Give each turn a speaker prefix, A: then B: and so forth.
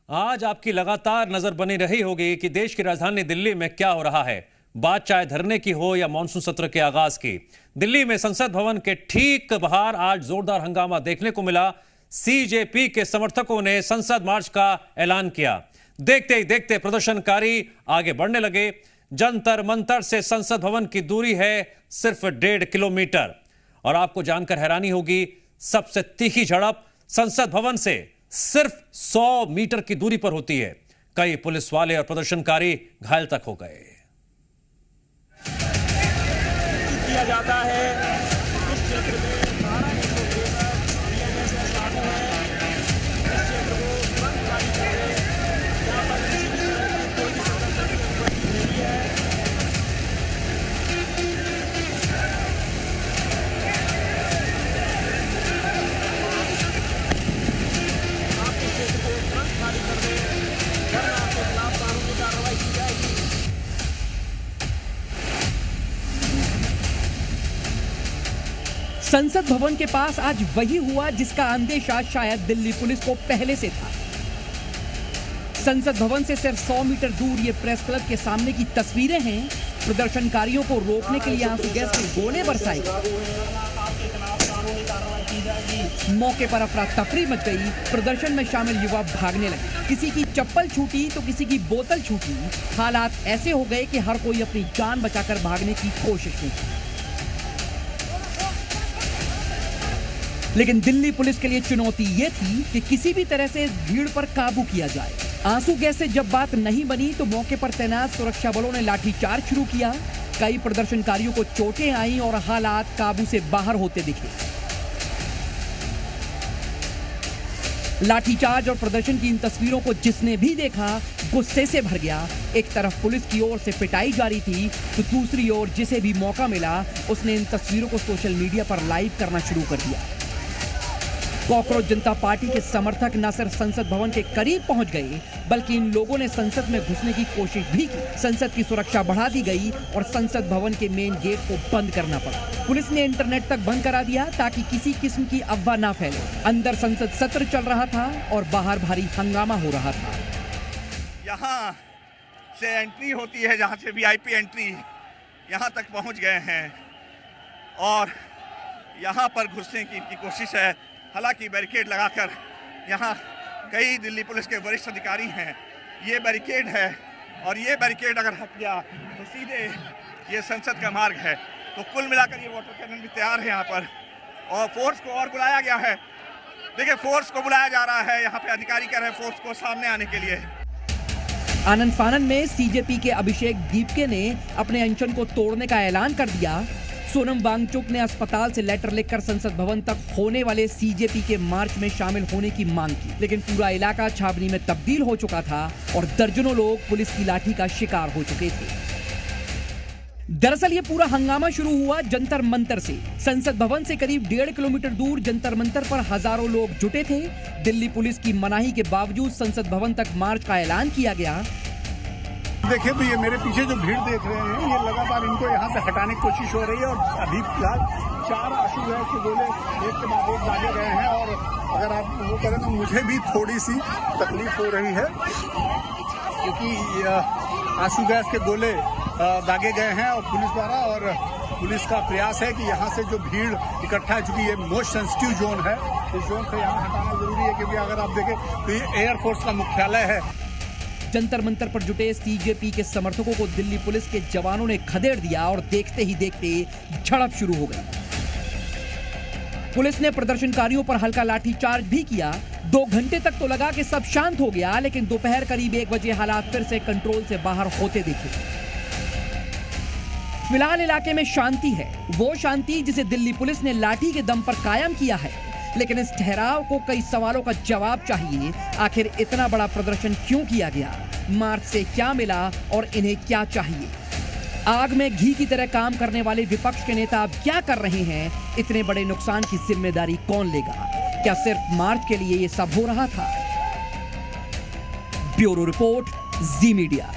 A: आज आपकी लगातार नजर बनी रही होगी कि देश की राजधानी दिल्ली में क्या हो रहा है। बात चाहे धरने की हो या मॉनसून सत्र के आगाज की। दिल्ली में संसद भवन के ठीक बाहर आज जोरदार हंगामा देखने को मिला। सीजेपी के समर्थकों ने संसद मार्च का ऐलान किया। देखते ही देखते प्रदर्शनकारी आगे बढ़ने लगे। जंतर मंतर से संसद भवन की दूरी है सिर्फ 1.5 किलोमीटर। और आपको जानकर हैरानी होगी, सबसे तीखी झड़प संसद भवन से सिर्फ 100 मीटर की दूरी पर होती है। कई पुलिस वाले और प्रदर्शनकारी घायल तक हो गए।
B: किया जाता है इस क्षेत्र में 12 लागू है। इस क्षेत्र को तुरंत खाली कर दें। यहाँ पर किसी भी तरह की कोई प्रदर्शन की अनुमति नहीं है। आप इस क्षेत्र को तुरंत खाली कर दें, वरना आपके खिलाफ कानूनी कार्रवाई की जाएगी।
C: संसद भवन के पास आज वही हुआ जिसका अंदेशा शायद दिल्ली पुलिस को पहले से था। संसद भवन से सिर्फ 100 मीटर दूर ये प्रेस क्लब के सामने की तस्वीरें हैं। प्रदर्शनकारियों को रोकने के लिए आंसू गैस के गोले बरसाए। मौके पर अफरा तफरी मच गई। प्रदर्शन में शामिल युवा भागने लगे। किसी की चप्पल छूटी तो किसी की बोतल छूटी। हालात ऐसे हो गए कि हर कोई अपनी जान बचाकर भागने की कोशिश में था। लेकिन दिल्ली पुलिस के लिए चुनौती यह थी कि किसी भी तरह से इस भीड़ पर काबू किया जाए। आंसू गैस से जब बात नहीं बनी तो मौके पर तैनात सुरक्षा बलों ने लाठीचार्ज शुरू किया। कई प्रदर्शनकारियों को चोटें आईं और हालात काबू से बाहर होते दिखे। लाठीचार्ज और प्रदर्शन की इन तस्वीरों को जिसने भी देखा गुस्से से भर गया। एक तरफ पुलिस की ओर से पिटाई जारी थी तो दूसरी ओर जिसे भी मौका मिला उसने इन तस्वीरों को सोशल मीडिया पर लाइव करना शुरू कर दिया। कॉकरोच जनता पार्टी के समर्थक न सिर्फ संसद भवन के करीब पहुंच गए बल्कि इन लोगों ने संसद में घुसने की कोशिश भी की। संसद की सुरक्षा बढ़ा दी गई और संसद भवन के मेन गेट को बंद करना पड़ा। पुलिस ने इंटरनेट तक बंद करा दिया ताकि किसी किस्म की अफवाह ना फैले। अंदर संसद सत्र चल रहा था और बाहर भारी हंगामा हो रहा था।
D: यहाँ से एंट्री होती है, जहाँ से वीआईपी एंट्री, यहाँ तक पहुँच गए हैं और यहाँ पर घुसने की इनकी कोशिश है। हालांकि बैरिकेड लगाकर यहाँ कई दिल्ली पुलिस के वरिष्ठ अधिकारी हैं। ये बैरिकेड है और ये बैरिकेड अगर हट गया तो सीधे ये संसद का मार्ग है। तो कुल मिलाकर ये वाटर कैनन भी तैयार है यहाँ पर और फोर्स को और बुलाया गया है। देखिए, फोर्स को बुलाया जा रहा है। यहाँ पे अधिकारी कह रहे हैं फोर्स को सामने आने के लिए।
C: आनंद फानन में सीजेपी के अभिषेक दीपके ने अपने अनशन को तोड़ने का ऐलान कर दिया। सोनम वांगचुक ने अस्पताल से लेटर लिखकर संसद भवन तक होने वाले सीजेपी के मार्च में शामिल होने की मांग की। लेकिन पूरा इलाका छावनी में तब्दील हो चुका था और दर्जनों लोग पुलिस की लाठी का शिकार हो चुके थे। दरअसल ये पूरा हंगामा शुरू हुआ जंतर मंतर से। संसद भवन से करीब 1.5 किलोमीटर दूर जंतर मंतर पर हजारों लोग जुटे थे। दिल्ली पुलिस की मनाही के बावजूद संसद भवन तक मार्च का ऐलान किया गया।
E: देखिए, तो ये मेरे पीछे जो भीड़ देख रहे हैं, ये लगातार इनको यहाँ से हटाने की कोशिश हो रही है और अभी फिलहाल 4 आंसू गैस के गोले एक के बाद एक दागे गए हैं। और अगर आप वो करें तो मुझे भी थोड़ी सी तकलीफ हो रही है क्योंकि आंसू गैस के गोले दागे गए हैं और पुलिस द्वारा। और पुलिस का प्रयास है कि यहाँ से जो भीड़ इकट्ठा है, चूंकि ये मोस्ट सेंसिटिव जोन है, इस जोन से यहाँ हटाना जरूरी है क्योंकि अगर आप देखें तो ये एयरफोर्स का मुख्यालय है।
C: जंतर मंतर पर जुटे सीजेपी के समर्थकों को दिल्ली पुलिस के जवानों ने खदेड़ दिया और देखते ही देखते झड़प शुरू हो गई। पुलिस ने प्रदर्शनकारियों पर हल्का लाठीचार्ज भी किया। 2 घंटे तक तो लगा कि सब शांत हो गया, लेकिन दोपहर करीब 1 बजे हालात फिर से कंट्रोल से बाहर होते दिखे। फिलहाल इलाके में शांति है, वो शांति जिसे दिल्ली पुलिस ने लाठी के दम पर कायम किया है। लेकिन इस ठहराव को कई सवालों का जवाब चाहिए। आखिर इतना बड़ा प्रदर्शन क्यों किया गया? मार्च से क्या मिला और इन्हें क्या चाहिए? आग में घी की तरह काम करने वाले विपक्ष के नेता अब क्या कर रहे हैं? इतने बड़े नुकसान की जिम्मेदारी कौन लेगा? क्या सिर्फ मार्च के लिए ये सब हो रहा था? ब्यूरो रिपोर्ट, जी मीडिया।